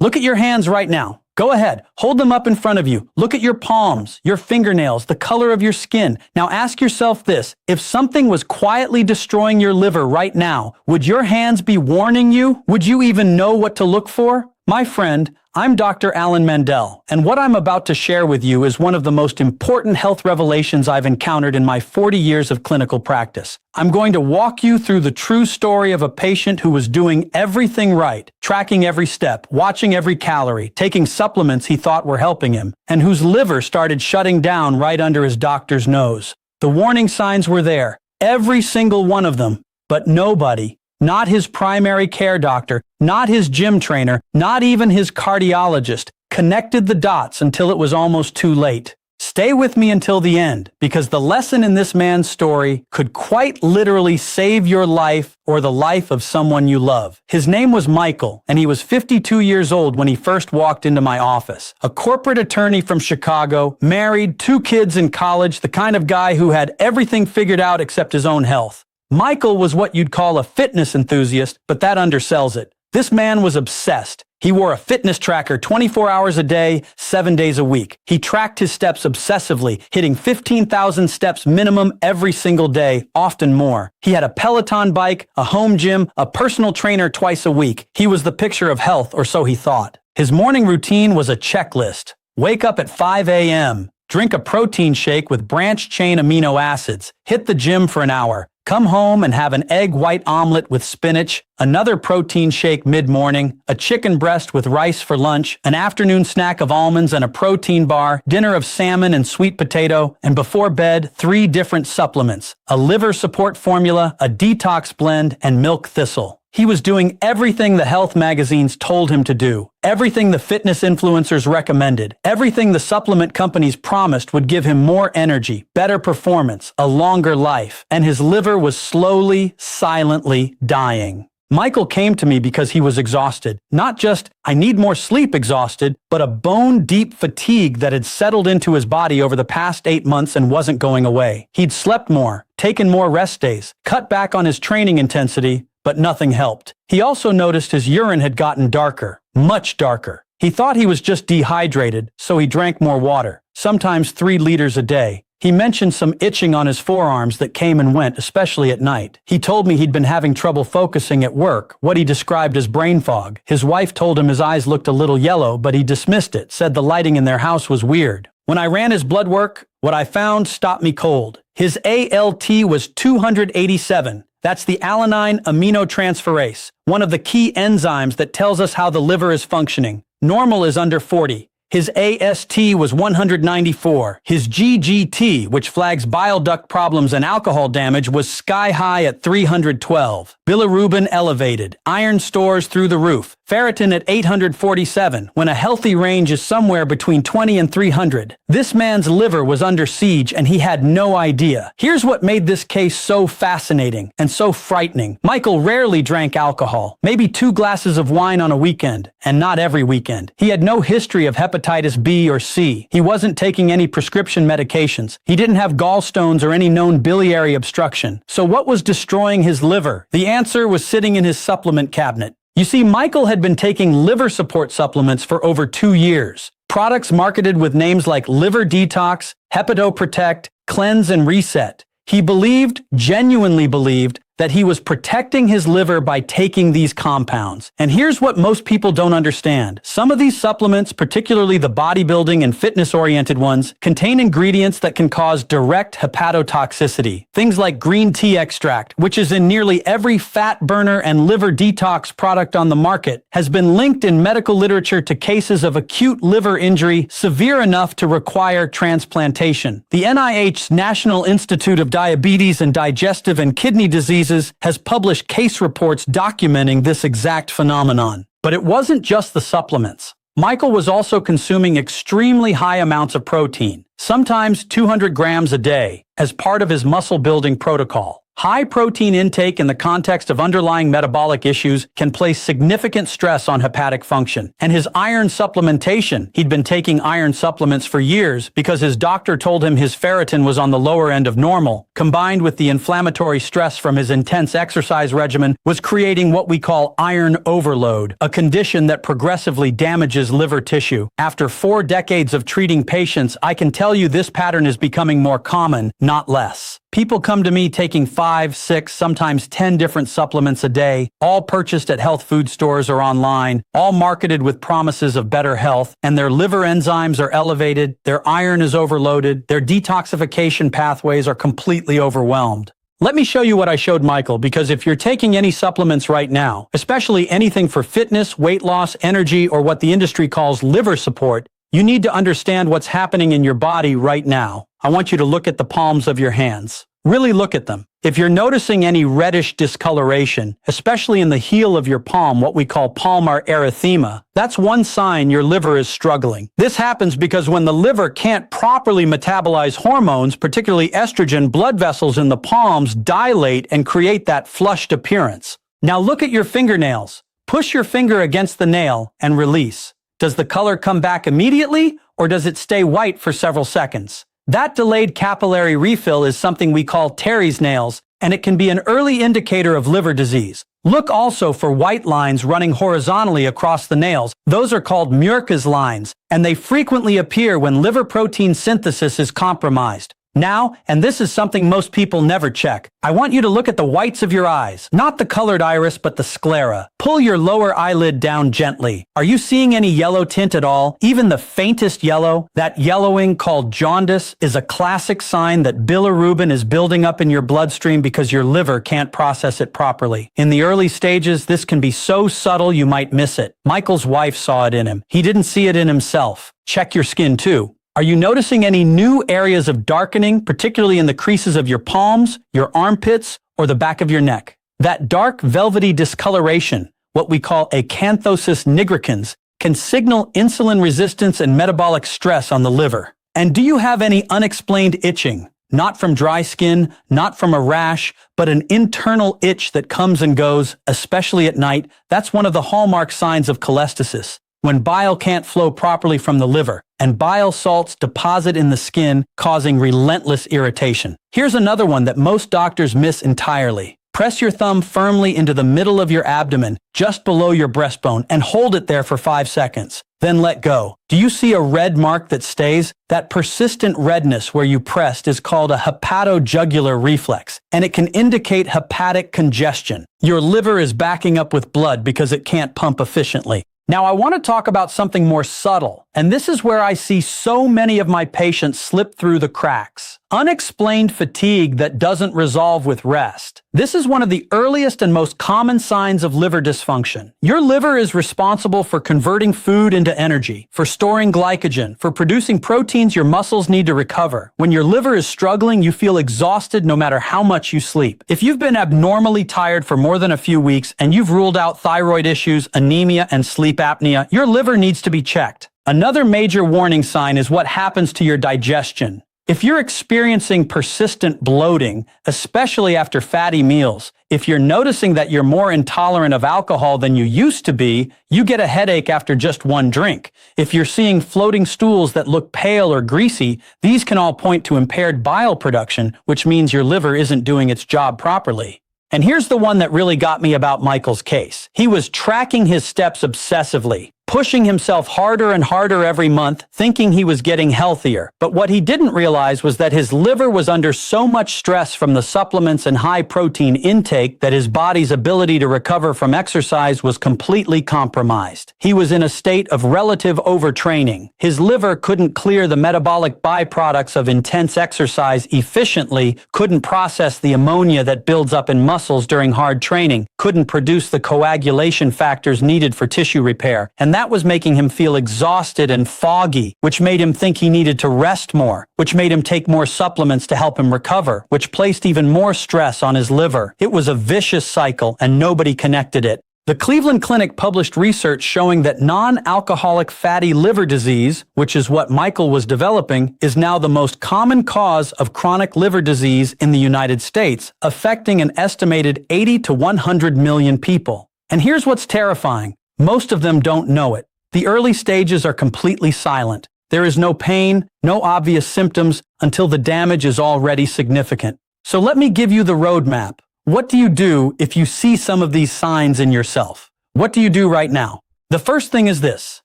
Look at your hands right now. Go ahead, hold them up in front of you. Look at your palms, your fingernails, the color of your skin. Now ask yourself this, if something was quietly destroying your liver right now, would your hands be warning you? Would you even know what to look for? My friend, I'm Dr. Alan Mandel, and what I'm about to share with you is one of the most important health revelations I've encountered in my 40 years of clinical practice. I'm going to walk you through the true story of a patient who was doing everything right, tracking every step, watching every calorie, taking supplements he thought were helping him, and whose liver started shutting down right under his doctor's nose. The warning signs were there, every single one of them, but nobody, not his primary care doctor, not his gym trainer, not even his cardiologist, connected the dots until it was almost too late. Stay with me until the end, because the lesson in this man's story could quite literally save your life or the life of someone you love. His name was Michael, and he was 52 years old when he first walked into my office. A corporate attorney from Chicago, married, 2 kids in college, the kind of guy who had everything figured out except his own health. Michael was what you'd call a fitness enthusiast, but that undersells it. This man was obsessed. He wore a fitness tracker 24 hours a day, 7 days a week. He tracked his steps obsessively, hitting 15,000 steps minimum every single day, often more. He had a Peloton bike, a home gym, a personal trainer twice a week. He was the picture of health, or so he thought. His morning routine was a checklist. Wake up at 5 a.m., drink a protein shake with branched-chain amino acids, hit the gym for an hour, come home and have an egg white omelet with spinach, another protein shake mid-morning, a chicken breast with rice for lunch, an afternoon snack of almonds and a protein bar, dinner of salmon and sweet potato, and before bed, 3 different supplements, a liver support formula, a detox blend, and milk thistle. He was doing everything the health magazines told him to do, everything the fitness influencers recommended, everything the supplement companies promised would give him more energy, better performance, a longer life, and his liver was slowly, silently dying. Michael came to me because he was exhausted. Not just, I need more sleep exhausted, but a bone-deep fatigue that had settled into his body over the past 8 months and wasn't going away. He'd slept more, taken more rest days, cut back on his training intensity, but nothing helped. He also noticed his urine had gotten darker, much darker. He thought he was just dehydrated, so he drank more water, sometimes 3 liters a day. He mentioned some itching on his forearms that came and went, especially at night. He told me he'd been having trouble focusing at work, what he described as brain fog. His wife told him his eyes looked a little yellow, but he dismissed it, said the lighting in their house was weird. When I ran his blood work, what I found stopped me cold. His ALT was 287. That's the alanine aminotransferase, one of the key enzymes that tells us how the liver is functioning. Normal is under 40. His AST was 194. His GGT, which flags bile duct problems and alcohol damage, was sky high at 312. Bilirubin elevated. Iron stores through the roof. Ferritin at 847, when a healthy range is somewhere between 20 and 300. This man's liver was under siege and he had no idea. Here's what made this case so fascinating and so frightening. Michael rarely drank alcohol, maybe 2 glasses of wine on a weekend, and not every weekend. He had no history of hepatitis B or C. He wasn't taking any prescription medications. He didn't have gallstones or any known biliary obstruction. So what was destroying his liver? The answer was sitting in his supplement cabinet. You see, Michael had been taking liver support supplements for over 2 years. Products marketed with names like Liver Detox, Hepato Protect, Cleanse and Reset. He believed, genuinely believed, that he was protecting his liver by taking these compounds. And here's what most people don't understand. Some of these supplements, particularly the bodybuilding and fitness-oriented ones, contain ingredients that can cause direct hepatotoxicity. Things like green tea extract, which is in nearly every fat burner and liver detox product on the market, has been linked in medical literature to cases of acute liver injury severe enough to require transplantation. The NIH's National Institute of Diabetes and Digestive and Kidney Diseases has published case reports documenting this exact phenomenon. But it wasn't just the supplements. Michael was also consuming extremely high amounts of protein, sometimes 200 grams a day, as part of his muscle-building protocol. High protein intake in the context of underlying metabolic issues can place significant stress on hepatic function. And his iron supplementation, he'd been taking iron supplements for years because his doctor told him his ferritin was on the lower end of normal, combined with the inflammatory stress from his intense exercise regimen, was creating what we call iron overload, a condition that progressively damages liver tissue. After 4 decades of treating patients, I can tell you this pattern is becoming more common, not less. People come to me taking 5, 6, sometimes 10 different supplements a day, all purchased at health food stores or online, all marketed with promises of better health, and their liver enzymes are elevated, their iron is overloaded, their detoxification pathways are completely overwhelmed. Let me show you what I showed Michael, because if you're taking any supplements right now, especially anything for fitness, weight loss, energy, or what the industry calls liver support, you need to understand what's happening in your body right now. I want you to look at the palms of your hands. Really look at them. If you're noticing any reddish discoloration, especially in the heel of your palm, what we call palmar erythema, that's one sign your liver is struggling. This happens because when the liver can't properly metabolize hormones, particularly estrogen, blood vessels in the palms dilate and create that flushed appearance. Now look at your fingernails. Push your finger against the nail and release. Does the color come back immediately, or does it stay white for several seconds? That delayed capillary refill is something we call Terry's nails, and it can be an early indicator of liver disease. Look also for white lines running horizontally across the nails. Those are called Muirche's lines, and they frequently appear when liver protein synthesis is compromised. Now, and this is something most people never check, I want you to look at the whites of your eyes, not the colored iris, but the sclera. Pull your lower eyelid down gently. Are you seeing any yellow tint at all? Even the faintest yellow? That yellowing called jaundice is a classic sign that bilirubin is building up in your bloodstream because your liver can't process it properly. In the early stages, this can be so subtle you might miss it. Michael's wife saw it in him. He didn't see it in himself. Check your skin too. Are you noticing any new areas of darkening, particularly in the creases of your palms, your armpits, or the back of your neck? That dark velvety discoloration, what we call acanthosis nigricans, can signal insulin resistance and metabolic stress on the liver. And do you have any unexplained itching? Not from dry skin, not from a rash, but an internal itch that comes and goes, especially at night. That's one of the hallmark signs of cholestasis. When bile can't flow properly from the liver, and bile salts deposit in the skin, causing relentless irritation. Here's another one that most doctors miss entirely. Press your thumb firmly into the middle of your abdomen, just below your breastbone, and hold it there for 5 seconds. Then let go. Do you see a red mark that stays? That persistent redness where you pressed is called a hepatojugular reflex, and it can indicate hepatic congestion. Your liver is backing up with blood because it can't pump efficiently. Now I want to talk about something more subtle, and this is where I see so many of my patients slip through the cracks. Unexplained fatigue that doesn't resolve with rest. This is one of the earliest and most common signs of liver dysfunction. Your liver is responsible for converting food into energy, for storing glycogen, for producing proteins your muscles need to recover. When your liver is struggling, you feel exhausted no matter how much you sleep. If you've been abnormally tired for more than a few weeks and you've ruled out thyroid issues, anemia, and sleep apnea, your liver needs to be checked. Another major warning sign is what happens to your digestion. If you're experiencing persistent bloating, especially after fatty meals, if you're noticing that you're more intolerant of alcohol than you used to be, you get a headache after just one drink. If you're seeing floating stools that look pale or greasy, these can all point to impaired bile production, which means your liver isn't doing its job properly. And here's the one that really got me about Michael's case. He was tracking his steps obsessively, pushing himself harder and harder every month, thinking he was getting healthier. But what he didn't realize was that his liver was under so much stress from the supplements and high protein intake that his body's ability to recover from exercise was completely compromised. He was in a state of relative overtraining. His liver couldn't clear the metabolic byproducts of intense exercise efficiently, couldn't process the ammonia that builds up in muscles during hard training, couldn't produce the coagulation factors needed for tissue repair, and that was making him feel exhausted and foggy, which made him think he needed to rest more, which made him take more supplements to help him recover, which placed even more stress on his liver. It was a vicious cycle, and nobody connected it. The Cleveland Clinic published research showing that non-alcoholic fatty liver disease, which is what Michael was developing, is now the most common cause of chronic liver disease in the United States, affecting an estimated 80 to 100 million people. And here's what's terrifying. Most of them don't know it. The early stages are completely silent. There is no pain, no obvious symptoms until the damage is already significant. So let me give you the roadmap. What do you do if you see some of these signs in yourself? What do you do right now? The first thing is this.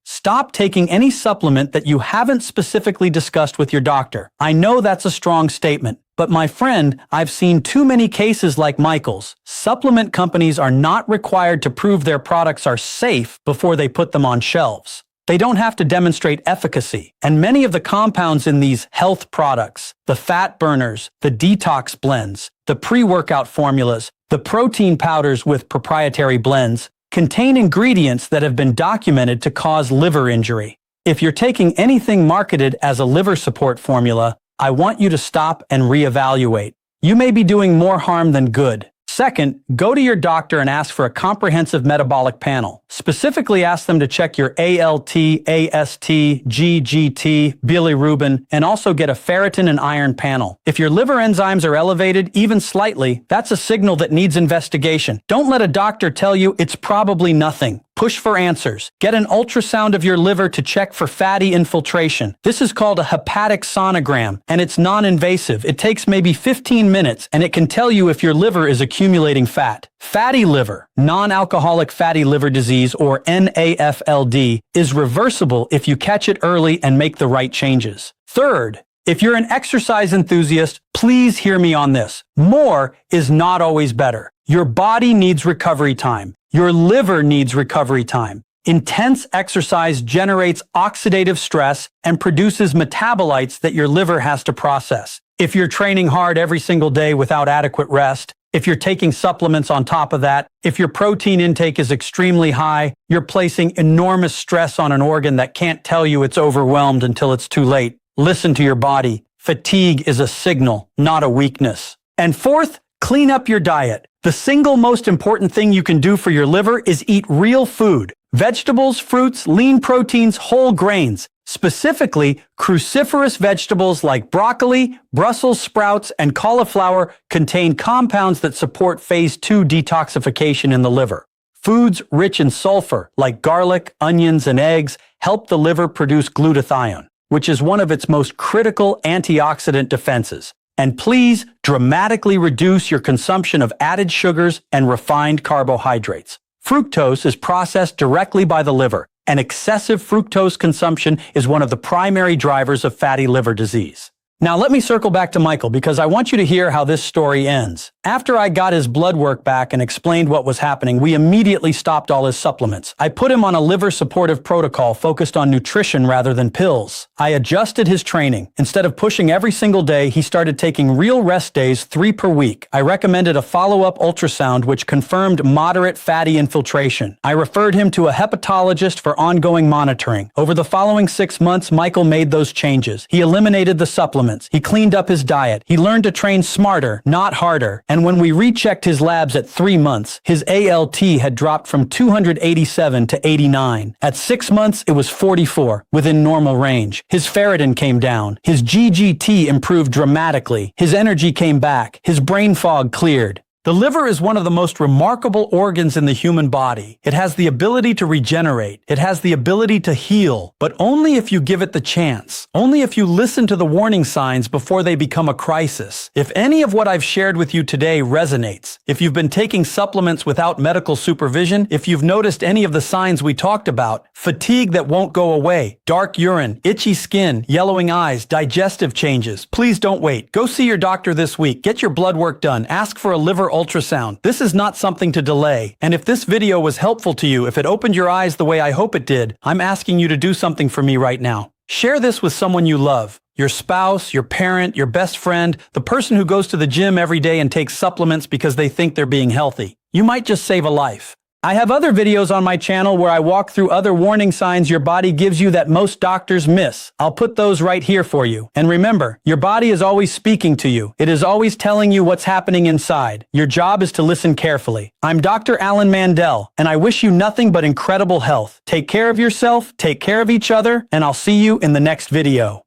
Stop taking any supplement that you haven't specifically discussed with your doctor. I know that's a strong statement, but my friend, I've seen too many cases like Michael's. Supplement companies are not required to prove their products are safe before they put them on shelves. They don't have to demonstrate efficacy, and many of the compounds in these health products, the fat burners, the detox blends, the pre-workout formulas, the protein powders with proprietary blends, contain ingredients that have been documented to cause liver injury. If you're taking anything marketed as a liver support formula, I want you to stop and reevaluate. You may be doing more harm than good. Second, go to your doctor and ask for a comprehensive metabolic panel. Specifically ask them to check your ALT, AST, GGT, bilirubin, and also get a ferritin and iron panel. If your liver enzymes are elevated, even slightly, that's a signal that needs investigation. Don't let a doctor tell you it's probably nothing. Push for answers. Get an ultrasound of your liver to check for fatty infiltration. This is called a hepatic sonogram, and it's non-invasive. It takes maybe 15 minutes, and it can tell you if your liver is accumulating fat. Fatty liver, non-alcoholic fatty liver disease, or NAFLD, is reversible if you catch it early and make the right changes. Third, if you're an exercise enthusiast, please hear me on this. More is not always better. Your body needs recovery time. Your liver needs recovery time. Intense exercise generates oxidative stress and produces metabolites that your liver has to process. If you're training hard every single day without adequate rest, if you're taking supplements on top of that, if your protein intake is extremely high, you're placing enormous stress on an organ that can't tell you it's overwhelmed until it's too late. Listen to your body. Fatigue is a signal, not a weakness. And fourth, clean up your diet. The single most important thing you can do for your liver is eat real food. Vegetables, fruits, lean proteins, whole grains. Specifically, cruciferous vegetables like broccoli, Brussels sprouts, and cauliflower contain compounds that support phase 2 detoxification in the liver. Foods rich in sulfur, like garlic, onions, and eggs, help the liver produce glutathione, which is one of its most critical antioxidant defenses. And please dramatically reduce your consumption of added sugars and refined carbohydrates. Fructose is processed directly by the liver, and excessive fructose consumption is one of the primary drivers of fatty liver disease. Now let me circle back to Michael because I want you to hear how this story ends. After I got his blood work back and explained what was happening, we immediately stopped all his supplements. I put him on a liver supportive protocol focused on nutrition rather than pills. I adjusted his training. Instead of pushing every single day, he started taking real rest days 3 per week. I recommended a follow-up ultrasound which confirmed moderate fatty infiltration. I referred him to a hepatologist for ongoing monitoring. Over the following 6 months, Michael made those changes. He eliminated the supplements. He cleaned up his diet. He learned to train smarter, not harder. And when we rechecked his labs at 3 months, his ALT had dropped from 287 to 89. At 6 months, it was 44, within normal range. His ferritin came down. His GGT improved dramatically. His energy came back. His brain fog cleared. The liver is one of the most remarkable organs in the human body. It has the ability to regenerate. It has the ability to heal, but only if you give it the chance. Only if you listen to the warning signs before they become a crisis. If any of what I've shared with you today resonates, if you've been taking supplements without medical supervision, if you've noticed any of the signs we talked about, fatigue that won't go away, dark urine, itchy skin, yellowing eyes, digestive changes, please don't wait. Go see your doctor this week. Get your blood work done. Ask for a liver ultrasound. This is not something to delay. And if this video was helpful to you, if it opened your eyes the way I hope it did, I'm asking you to do something for me right now. Share this with someone you love. Your spouse, your parent, your best friend, the person who goes to the gym every day and takes supplements because they think they're being healthy. You might just save a life. I have other videos on my channel where I walk through other warning signs your body gives you that most doctors miss. I'll put those right here for you. And remember, your body is always speaking to you. It is always telling you what's happening inside. Your job is to listen carefully. I'm Dr. Alan Mandel, and I wish you nothing but incredible health. Take care of yourself, take care of each other, and I'll see you in the next video.